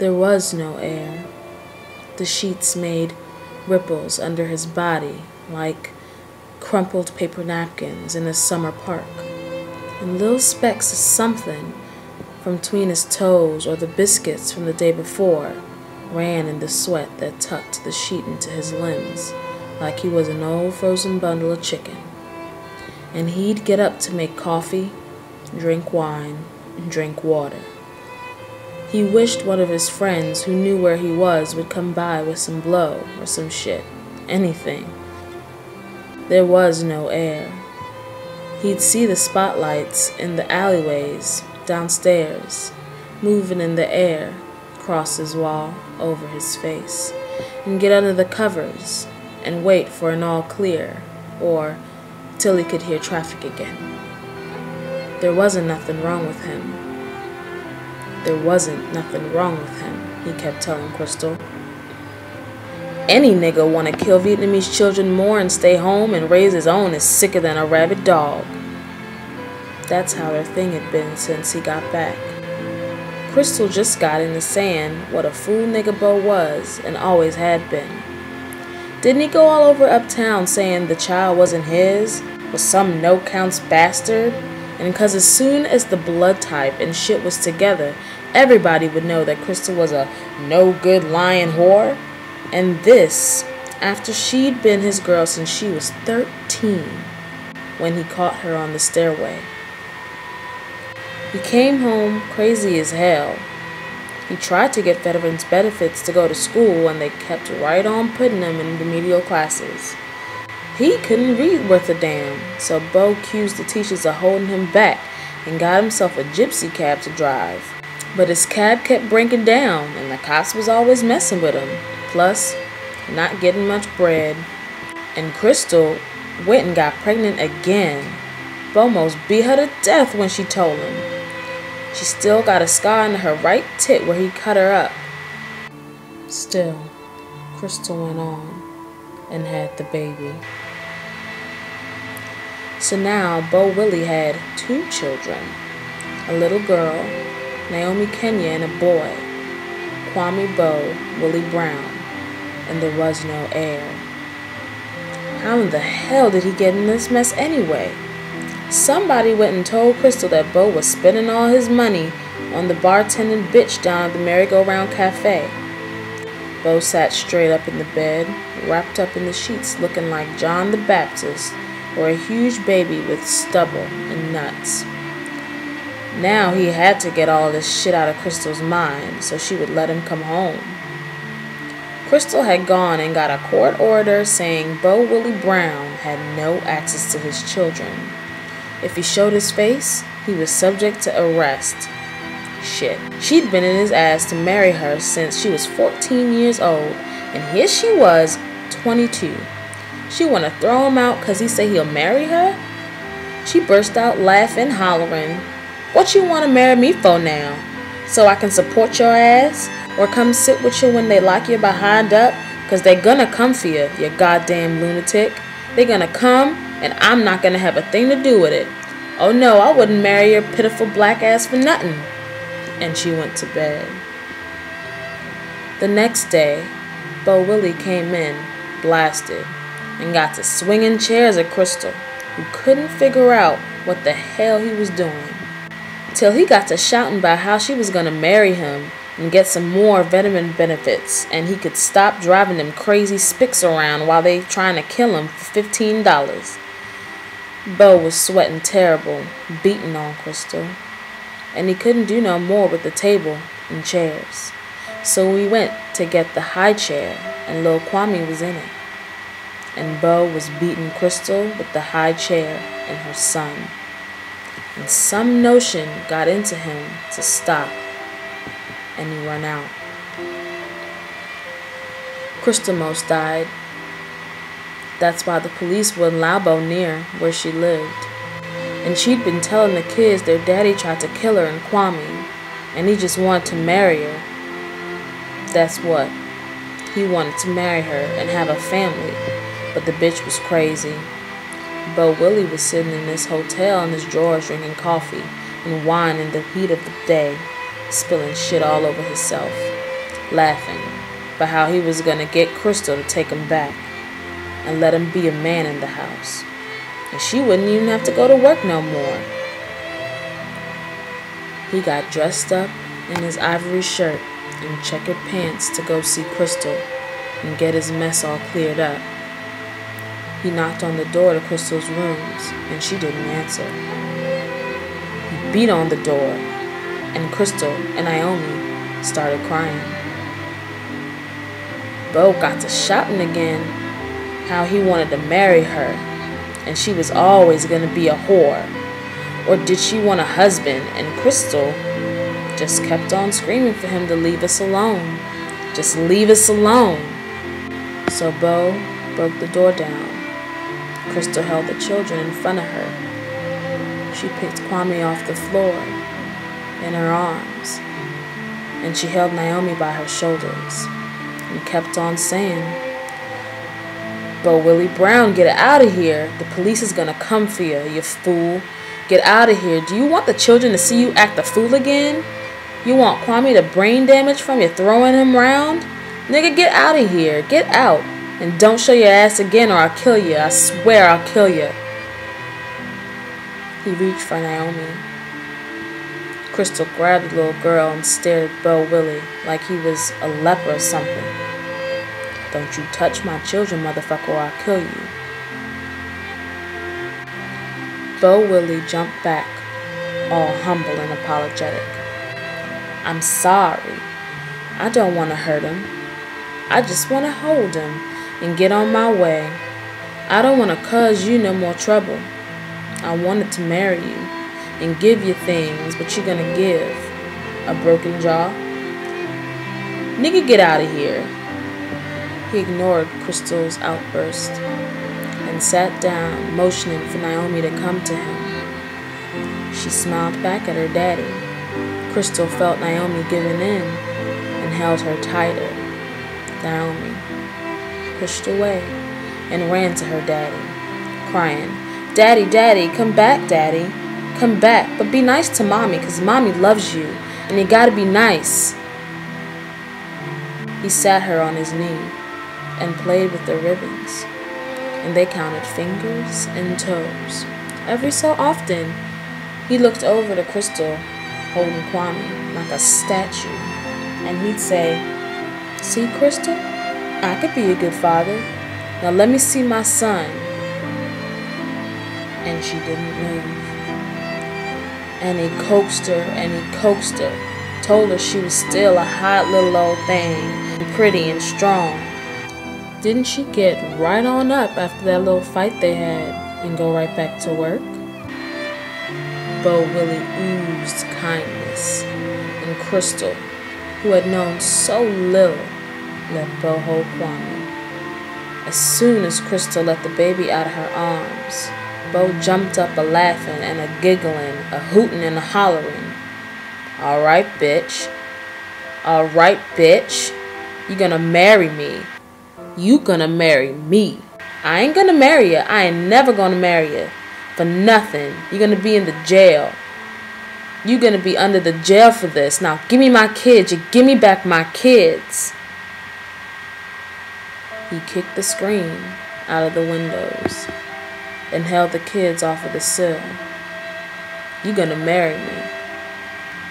There was no air. The sheets made ripples under his body like crumpled paper napkins in a summer park, and little specks of something from between his toes or the biscuits from the day before ran in the sweat that tucked the sheet into his limbs like he was an old frozen bundle of chicken. And he'd get up to make coffee, drink wine, and drink water. He wished one of his friends who knew where he was would come by with some blow or some shit, anything. There was no air. He'd see the spotlights in the alleyways downstairs, moving in the air, across his wall, over his face, and get under the covers and wait for an all clear, or till he could hear traffic again. There wasn't nothing wrong with him. There wasn't nothing wrong with him, he kept telling Crystal. Any nigga wanna kill Vietnamese children more and stay home and raise his own is sicker than a rabid dog. That's how their thing had been since he got back. Crystal just got into saying what a fool nigga Beau was and always had been. Didn't he go all over uptown saying the child wasn't his, was some no-counts bastard? And because as soon as the blood type and shit was together, everybody would know that Crystal was a no-good lying whore? And this, after she'd been his girl since she was 13, when he caught her on the stairway. He came home crazy as hell. He tried to get veterans benefits to go to school, and they kept right on putting him in remedial classes. He couldn't read worth a damn, so Beau accused the teachers of holding him back and got himself a gypsy cab to drive. But his cab kept breaking down, and the cops was always messing with him. Plus, not getting much bread. And Crystal went and got pregnant again. Beau most beat her to death when she told him. She still got a scar on her right tit where he cut her up. Still, Crystal went on and had the baby. So now Beau Willie had 2 children, a little girl, Naomi Kenya, and a boy, Kwame Beau Willie Brown, and there was no air. How in the hell did he get in this mess anyway? Somebody went and told Crystal that Beau was spending all his money on the bartending bitch down at the merry-go-round cafe. Beau sat straight up in the bed, wrapped up in the sheets looking like John the Baptist or a huge baby with stubble and nuts. Now he had to get all this shit out of Crystal's mind so she would let him come home. Crystal had gone and got a court order saying Beau Willie Brown had no access to his children. If he showed his face, he was subject to arrest. Shit, she'd been in his ass to marry her since she was 14 years old, and here she was, 22. She wanna throw him out cause he say he'll marry her? She burst out laughing, hollering, "What you wanna marry me for now? So I can support your ass? Or come sit with you when they lock you behind up? Cause they gonna come for you, you goddamn lunatic. They gonna come, and I'm not gonna have a thing to do with it. Oh no, I wouldn't marry your pitiful black ass for nothing." And she went to bed. The next day, Beau Willie came in, blasted, and got to swinging chairs at Crystal, who couldn't figure out what the hell he was doing. Till he got to shouting about how she was gonna marry him and get some more veteran benefits, and he could stop driving them crazy spics around while they trying to kill him for $15. Beau was sweating terrible, beating on Crystal, and he couldn't do no more with the table and chairs. So we went to get the high chair, and Lil Kwame was in it. And Beau was beating Crystal with the high chair and her son. And some notion got into him to stop, and he run out. Crystal most died. That's why the police wouldn't allow Beau near where she lived. And she'd been telling the kids their daddy tried to kill her and Kwame, and he just wanted to marry her. That's what. He wanted to marry her and have a family, but the bitch was crazy. Beau Willie was sitting in this hotel in his drawers drinking coffee and wine in the heat of the day, spilling shit all over himself. laughing about how he was going to get Crystal to take him back and let him be a man in the house. And she wouldn't even have to go to work no more. He got dressed up in his ivory shirt and checkered pants to go see Crystal and get his mess all cleared up. He knocked on the door to Crystal's rooms, and she didn't answer. He beat on the door, and Crystal and Naomi started crying. Beau got to shouting again how he wanted to marry her, and she was always going to be a whore. Or did she want a husband? And Crystal just kept on screaming for him to leave us alone. Just leave us alone. So Beau broke the door down. Crystal held the children in front of her. She picked Kwame off the floor in her arms, and she held Naomi by her shoulders and kept on saying, "Beau Willie Brown, get out of here. The police is gonna come for you, you fool. Get out of here. Do you want the children to see you act a fool again? You want Kwame to brain damage from you throwing him around? Nigga, get out of here. Get out. And don't show your ass again or I'll kill you. I swear I'll kill you." He reached for Naomi. Crystal grabbed the little girl and stared at Beau Willie like he was a leper or something. "Don't you touch my children, motherfucker, or I'll kill you." Beau Willie jumped back, all humble and apologetic. "I'm sorry. I don't want to hurt him. I just want to hold him and get on my way. I don't want to cause you no more trouble. I wanted to marry you and give you things, but you're gonna give a broken jaw? Nigga, get out of here." He ignored Crystal's outburst and sat down, motioning for Naomi to come to him. She smiled back at her daddy. Crystal felt Naomi giving in and held her tighter. Naomi pushed away and ran to her daddy, crying, "Daddy, Daddy, come back, Daddy. Come back, but be nice to Mommy, 'cause Mommy loves you, and you gotta be nice." He sat her on his knee and played with the ribbons, and they counted fingers and toes. Every so often, he looked over to Crystal, holding Kwame like a statue, and he'd say, "See, Crystal, I could be a good father. Now let me see my son." And she didn't move. And he coaxed her and he coaxed her, told her she was still a hot little old thing, pretty and strong. Didn't she get right on up after that little fight they had and go right back to work? Beau Willie oozed kindness, and Crystal, who had known so little, let Beau hold Kwame. As soon as Crystal let the baby out of her arms, Beau jumped up a laughing and a giggling, a hooting and a hollering. "All right, bitch. All right, bitch. You gonna marry me. You gonna marry me. I ain't gonna marry you. I ain't never gonna marry you. For nothing. You're gonna be in the jail. You're gonna be under the jail for this. Now give me my kids. You give me back my kids." He kicked the screen out of the windows and held the kids off of the sill. "You gonna marry me?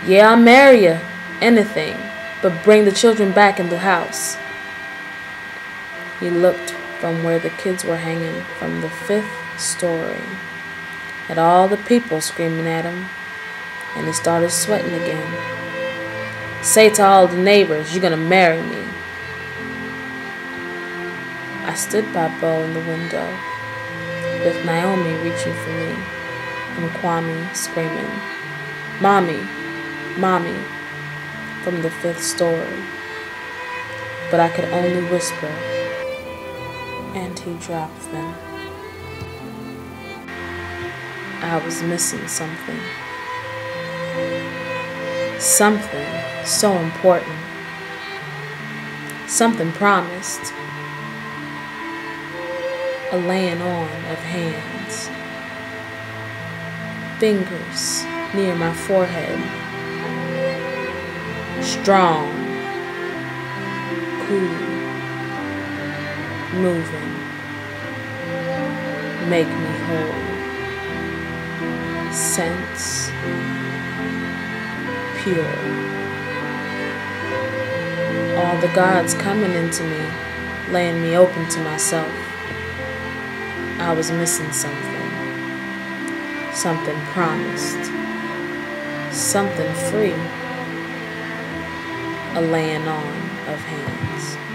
Yeah, I'll marry you. Anything. But bring the children back in the house." He looked from where the kids were hanging from the 5th story at all the people screaming at him, and he started sweating again. "Say to all the neighbors, you're gonna marry me." I stood by Beau in the window, with Naomi reaching for me, and Kwame screaming, "Mommy, Mommy," from the 5th story. But I could only whisper, and he dropped them. I was missing something. Something so important. Something promised. A laying on of hands. Fingers near my forehead. Strong, cool, moving, make me whole, sense, pure. All the gods coming into me, laying me open to myself. I was missing something, something promised, something free, a laying on of hands.